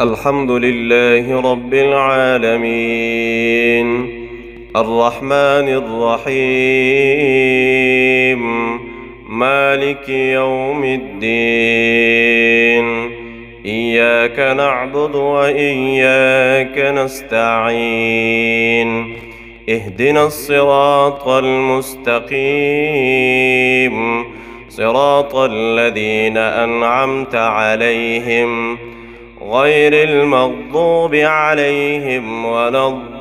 الحمد لله رب العالمين الرحمن الرحيم مالك يوم الدين إياك نعبد وإياك نستعين اهدنا الصراط المستقيم صراط الذين أنعمت عليهم غير المغضوب عليهم ولا الضالين.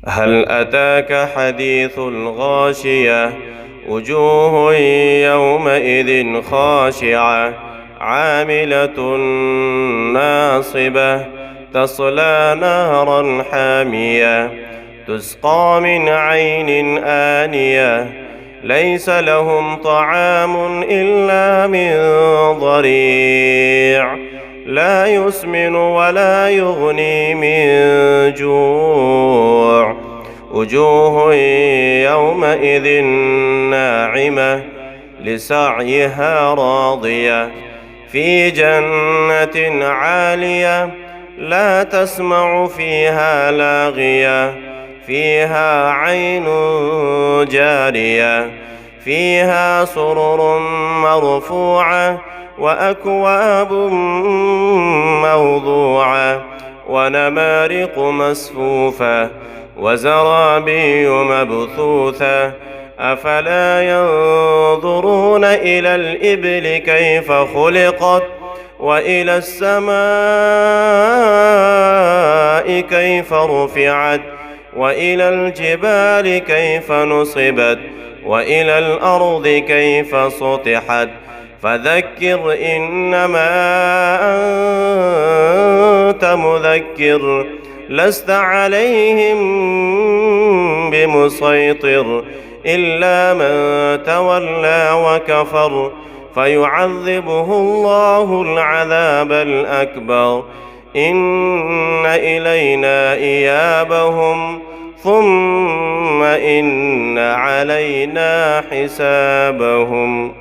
هل أتاك حديث الغاشية وجوه يومئذ خاشعة عاملة ناصبة تصلى نارا حامية تسقى من عين آنية ليس لهم طعام إلا من ضريع لا يسمن ولا يغني من جوع وجوه يومئذ ناعمة لسعيها راضية في جنة عالية لا تسمع فيها لاغية فيها عين جارية فيها سرر مرفوعة وأكواب موضوعة ونمارق مصفوفة وزرابي مبثوثة أفلا ينظرون إلى الإبل كيف خلقت وإلى السماء كيف رفعت وإلى الجبال كيف نصبت وإلى الأرض كيف سطحت فذكر إنما أنت مذكر لست عليهم بمسيطر إلا من تولى وكفر فيعذبه الله العذاب الأكبر إن إلينا إيابهم ثم إن علينا حسابهم.